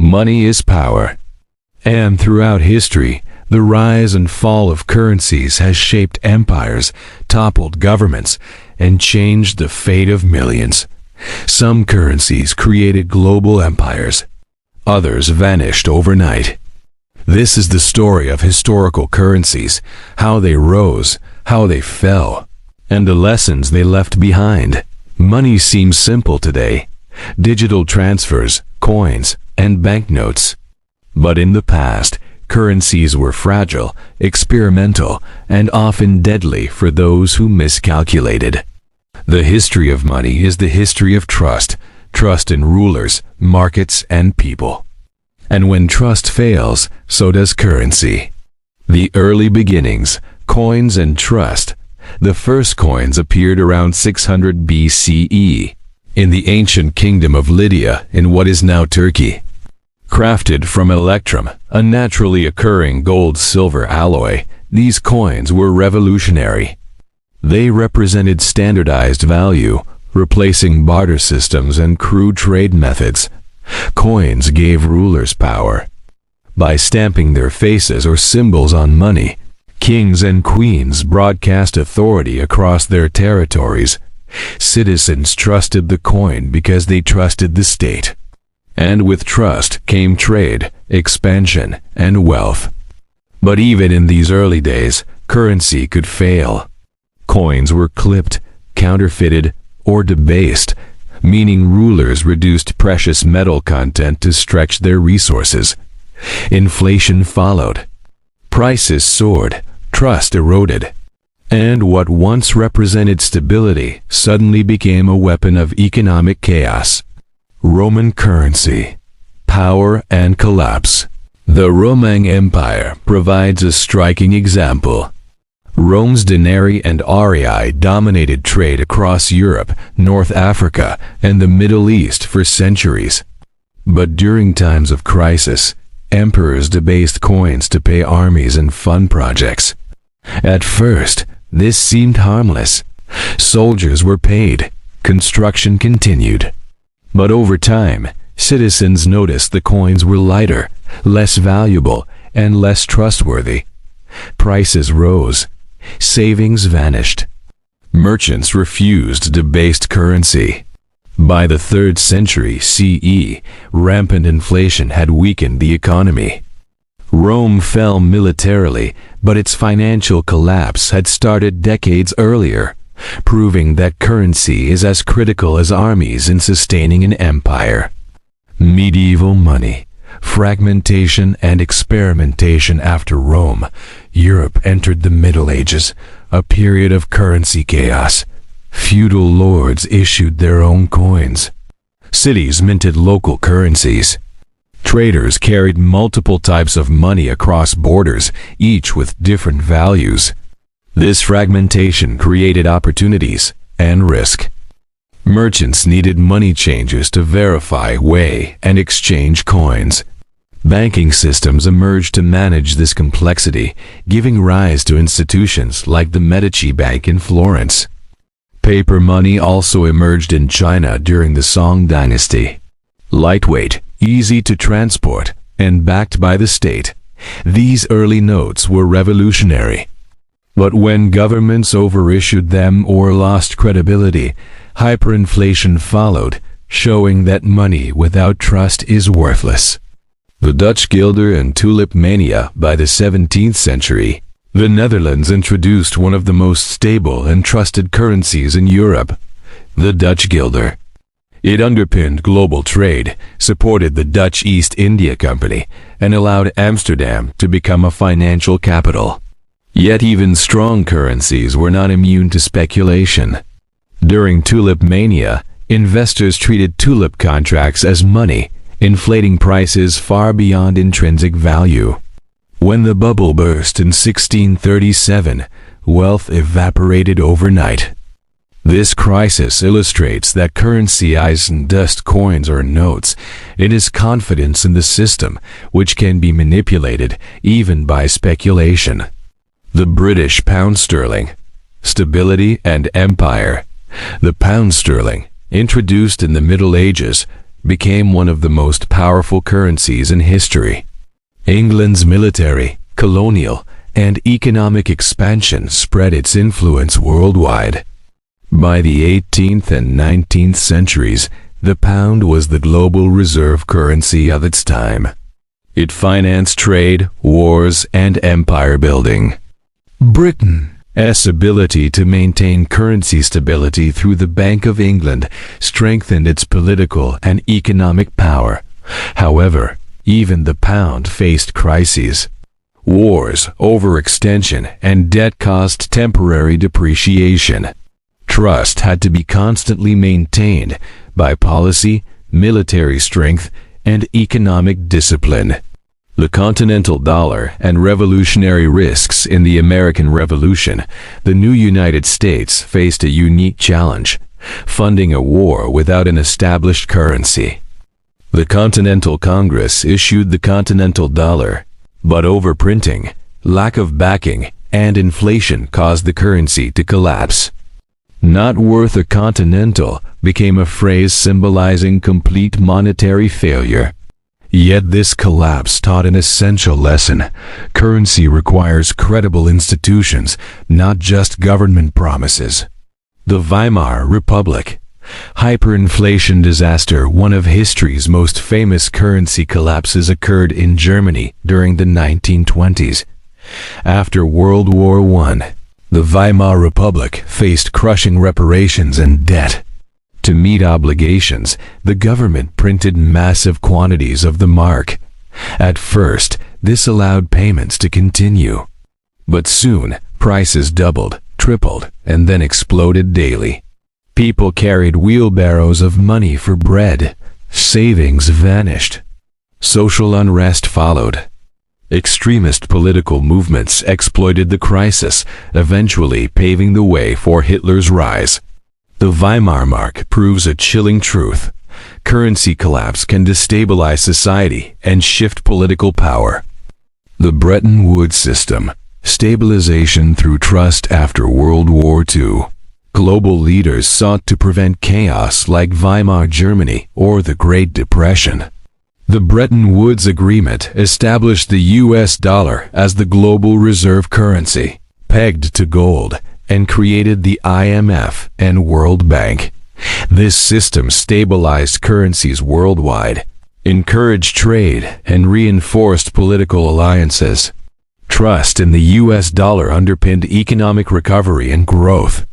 Money is power. And throughout history, the rise and fall of currencies has shaped empires, toppled governments, and changed the fate of millions. Some currencies created global empires. Others vanished overnight. This is the story of historical currencies, how they rose, how they fell, and the lessons they left behind. Money seems simple today. Digital transfers, coins, and banknotes. But in the past, currencies were fragile, experimental, and often deadly for those who miscalculated. The history of money is the history of trust, trust in rulers, markets, and people. And when trust fails, so does currency. The early beginnings, coins and trust. The first coins appeared around 600 BCE in the ancient kingdom of Lydia in what is now Turkey. Crafted from electrum, a naturally occurring gold-silver alloy, these coins were revolutionary. They represented standardized value, replacing barter systems and crude trade methods. Coins gave rulers power. By stamping their faces or symbols on money, kings and queens broadcast authority across their territories. Citizens trusted the coin because they trusted the state. And with trust came trade, expansion, and wealth. But even in these early days, currency could fail. Coins were clipped, counterfeited, or debased, meaning rulers reduced precious metal content to stretch their resources. Inflation followed. Prices soared, trust eroded, and what once represented stability suddenly became a weapon of economic chaos. Roman currency, power and collapse. The Roman Empire provides a striking example. Rome's denarii and aurei dominated trade across Europe, North Africa, and the Middle East for centuries. But during times of crisis, emperors debased coins to pay armies and fund projects. At first, this seemed harmless. Soldiers were paid, construction continued. But over time, citizens noticed the coins were lighter, less valuable, and less trustworthy. Prices rose. Savings vanished. Merchants refused debased currency. By the 3rd century CE, rampant inflation had weakened the economy. Rome fell militarily, but its financial collapse had started decades earlier, proving that currency is as critical as armies in sustaining an empire. Medieval money, fragmentation and experimentation. After Rome, Europe entered the Middle Ages, a period of currency chaos. Feudal lords issued their own coins. Cities minted local currencies. Traders carried multiple types of money across borders, each with different values. This fragmentation created opportunities and risk. Merchants needed money changers to verify, weigh, and exchange coins. Banking systems emerged to manage this complexity, giving rise to institutions like the Medici Bank in Florence. Paper money also emerged in China during the Song dynasty. Lightweight, easy to transport, and backed by the state, these early notes were revolutionary. But when governments overissued them or lost credibility, hyperinflation followed, showing that money without trust is worthless. The Dutch guilder and tulip mania. By the 17th century, the Netherlands introduced one of the most stable and trusted currencies in Europe, the Dutch guilder. It underpinned global trade, supported the Dutch East India Company, and allowed Amsterdam to become a financial capital. Yet even strong currencies were not immune to speculation. During tulip mania, investors treated tulip contracts as money, inflating prices far beyond intrinsic value. When the bubble burst in 1637, wealth evaporated overnight. This crisis illustrates that currency isn't just coins or notes. It is confidence in the system, which can be manipulated even by speculation. The British pound sterling. Stability and empire. The pound sterling, introduced in the Middle Ages, became one of the most powerful currencies in history. England's military, colonial, and economic expansion spread its influence worldwide. By the 18th and 19th centuries, the pound was the global reserve currency of its time. It financed trade, wars, and empire building. Britain's ability to maintain currency stability through the Bank of England strengthened its political and economic power. However, even the pound faced crises. Wars, overextension, and debt caused temporary depreciation. Trust had to be constantly maintained by policy, military strength, and economic discipline. The Continental Dollar and revolutionary risks in the American Revolution, the new United States faced a unique challenge: funding a war without an established currency. The Continental Congress issued the Continental Dollar, but overprinting, lack of backing, and inflation caused the currency to collapse. "Not worth a continental" became a phrase symbolizing complete monetary failure. Yet this collapse taught an essential lesson. Currency requires credible institutions, not just government promises. The Weimar Republic. Hyperinflation disaster. One of history's most famous currency collapses occurred in Germany during the 1920s. After World War I, the Weimar Republic faced crushing reparations and debt. To meet obligations, the government printed massive quantities of the mark. At first, this allowed payments to continue. But soon, prices doubled, tripled, and then exploded daily. People carried wheelbarrows of money for bread. Savings vanished. Social unrest followed. Extremist political movements exploited the crisis, eventually paving the way for Hitler's rise. The Weimar mark proves a chilling truth. Currency collapse can destabilize society and shift political power. The Bretton Woods system. Stabilization through trust after World War II. Global leaders sought to prevent chaos like Weimar Germany or the Great Depression. The Bretton Woods Agreement established the US dollar as the global reserve currency, pegged to gold, and created the IMF and World Bank. This system stabilized currencies worldwide, encouraged trade, and reinforced political alliances. Trust in the US dollar underpinned economic recovery and growth.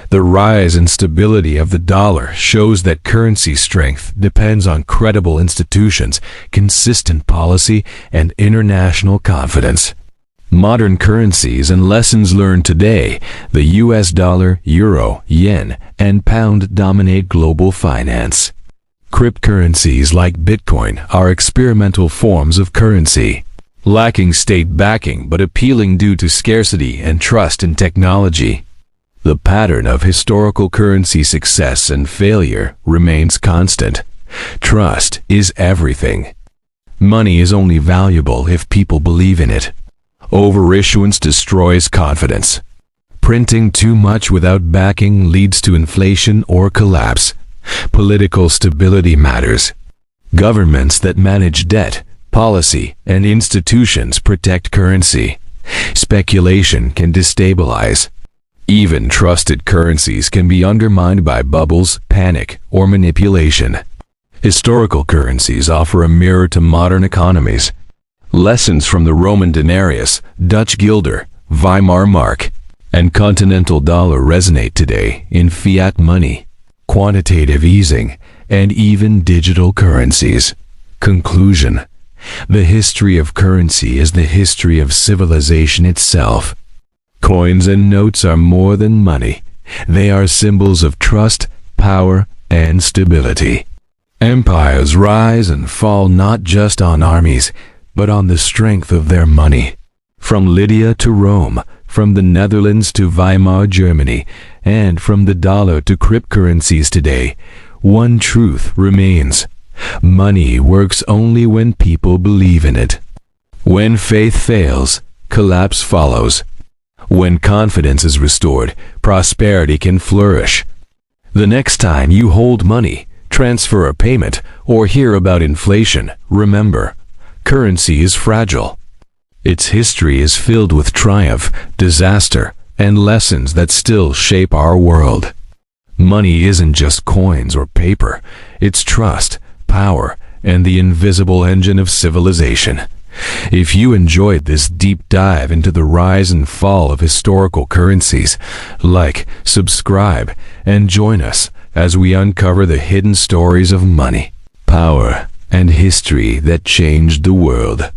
The rise and stability of the dollar shows that currency strength depends on credible institutions, consistent policy, and international confidence. Modern currencies and lessons learned today. The US dollar, euro, yen, and pound dominate global finance. Cryptocurrencies like Bitcoin are experimental forms of currency, lacking state backing but appealing due to scarcity and trust in technology. The pattern of historical currency success and failure remains constant. Trust is everything. Money is only valuable if people believe in it. Overissuance destroys confidence. Printing too much without backing leads to inflation or collapse. Political stability matters. Governments that manage debt, policy, and institutions protect currency. Speculation can destabilize. Even trusted currencies can be undermined by bubbles, panic, or manipulation. Historical currencies offer a mirror to modern economies. Lessons from the Roman denarius, Dutch guilder, Weimar mark, and continental dollar resonate today in fiat money, quantitative easing, and even digital currencies. Conclusion: the history of currency is the history of civilization itself. Coins and notes are more than money. They are symbols of trust, power, and stability. Empires rise and fall not just on armies, but on the strength of their money. From Lydia to Rome, from the Netherlands to Weimar Germany, and from the dollar to cryptocurrencies today, one truth remains: money works only when people believe in it. When faith fails, collapse follows. When confidence is restored, prosperity can flourish. The next time you hold money, transfer a payment, or hear about inflation, remember, currency is fragile. Its history is filled with triumph, disaster, and lessons that still shape our world. Money isn't just coins or paper. It's trust, power, and the invisible engine of civilization. If you enjoyed this deep dive into the rise and fall of historical currencies, like, subscribe, and join us as we uncover the hidden stories of money, power, and history that changed the world.